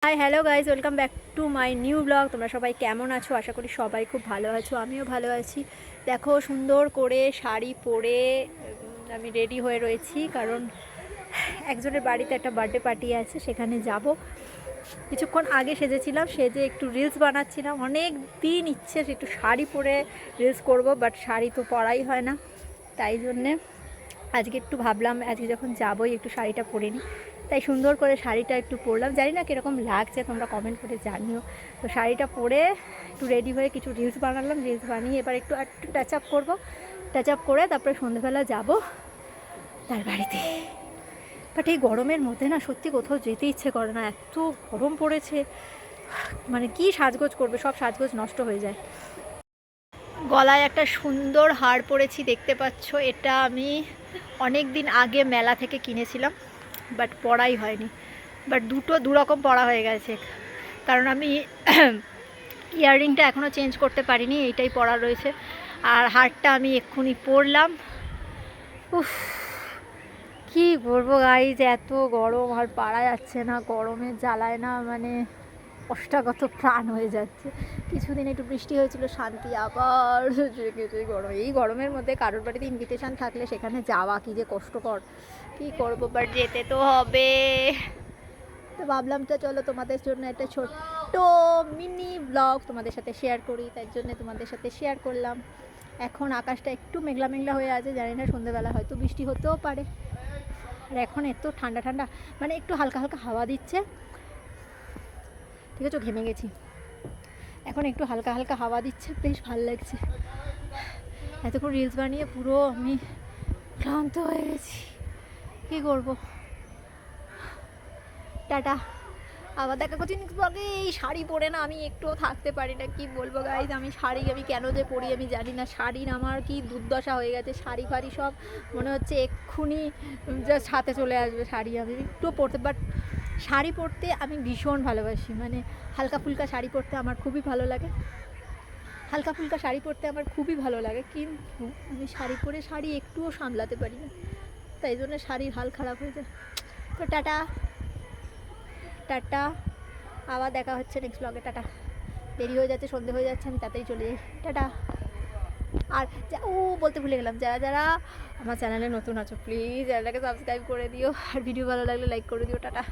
Hi hello guys, welcome back to my new blog. তোমরা সবাই কেমন আছো? আশা করি সবাই খুব ভালো আছো, আমিও ভালো আছি। দেখো, সুন্দর করে শাড়ি পরে আমি রেডি হয়ে রয়েছি, কারণ একজনের বাড়িতে একটা বার্থডে পার্টি আছে, সেখানে যাব। কিছুক্ষণ আগে সেজেছিলাম, সেজে একটু রিলস বানাচ্ছিলাম। অনেক দিন ইচ্ছে একটু শাড়ি পরে রিলস করব, বাট শাড়ি তো পরাই হয় না। তাই জন্যে আজকে একটু ভাবলাম, আজকে যখন যাবোই একটু শাড়িটা পরে নিই। তাই সুন্দর করে শাড়িটা একটু পরলাম। জানি না কীরকম লাগছে, তোমরা কমেন্ট করে জানিও। তো শাড়িটা পরে একটু রেডি হয়ে কিছু রিলস বানালাম। রিলস বানিয়ে এবার একটু টাচ আপ করবো। টাচ আপ করে তারপরে সন্ধ্যেবেলা যাব তার বাড়িতে। বাট এই গরমের মধ্যে না সত্যি কোথাও যেতে ইচ্ছে করে না, এত গরম পড়েছে। মানে কি সাজগোজ করবে, সব সাজগোজ নষ্ট হয়ে যায়। গলায় একটা সুন্দর হার পরেছি, দেখতে পাচ্ছ। এটা আমি অনেক দিন আগে মেলা থেকে কিনেছিলাম, বাট পরাই হয়নি। বাট দু রকম পরা হয়ে গেছে, কারণ আমি ইয়াররিংটা এখনও চেঞ্জ করতে পারিনি, এইটাই পরা রয়েছে। আর হারটা আমি এক্ষুনি পরলাম। উফ, কী করবো গাইজ, এত গরম আর পারা যাচ্ছে না। গরমের জ্বালায় না মানে অষ্টাগত প্রাণ হয়ে যাচ্ছে। কিছুদিন একটু বৃষ্টি হয়েছিল, শান্তি। আবার গরম। এই গরমের মধ্যে কারোর বাড়িতে ইনভিটেশান থাকলে সেখানে যাওয়া কী যে কষ্টকর। কী করবো, বাট যেতে তো হবে। তো ভাবলাম তো চলো তোমাদের জন্য একটা ছোট্ট মিনি ব্লগ তোমাদের সাথে শেয়ার করি, তাই জন্য তোমাদের সাথে শেয়ার করলাম। এখন আকাশটা একটু মেঘলা মেঘলা হয়ে আছে, জানি না সন্ধ্যেবেলা হয়তো বৃষ্টি হতেও পারে। আর এখন এত ঠান্ডা ঠান্ডা, মানে একটু হালকা হালকা হাওয়া দিচ্ছে, ঠিক আছে? ঘেমে গেছি। এখন একটু হালকা হালকা হাওয়া দিচ্ছে, বেশ ভালো লাগছে। এতক্ষণ রিলস বানিয়ে পুরো আমি ক্লান্ত হয়ে গেছি, কী করবো। টাটা, আবার দেখা করছি নেক্সট ব্লগে। এই শাড়ি পরে না আমি একটুও থাকতে পারি না, কি বলবো গাইজ। আমি কেন যে পরি আমি জানি না। শাড়ির আমার কি দুর্দশা হয়ে গেছে। শাড়ি ফাড়ি সব মনে হচ্ছে এক্ষুনি জাস্ট হাতে চলে আসবে। শাড়ি আমি একটুও পরতে, বাট শাড়ি পরতে আমি ভীষণ ভালোবাসি। মানে হালকা ফুলকা শাড়ি পরতে আমার খুবই ভালো লাগে। হালকা ফুলকা শাড়ি পরতে আমার খুবই ভালো লাগে, কিন্তু আমি শাড়ি পরে শাড়ি একটুও সামলাতে পারি না, তাই জন্য শাড়ির হাল খারাপ হয়ে যায়। তো টাটা টাটা, আবার দেখা হচ্ছে নেক্সট ব্লগে। টাটা। দেরি হয়ে যাচ্ছে, সন্ধে হয়ে যাচ্ছে, আমি তাড়াতাড়ি চলে যাই। টাটা। আর বলতে ভুলে গেলাম, যারা যারা আমার চ্যানেলে নতুন আছো প্লিজ চ্যানেলটাকে সাবস্ক্রাইব করে দিও, আর ভিডিও ভালো লাগলে লাইক করে দিও। টাটা।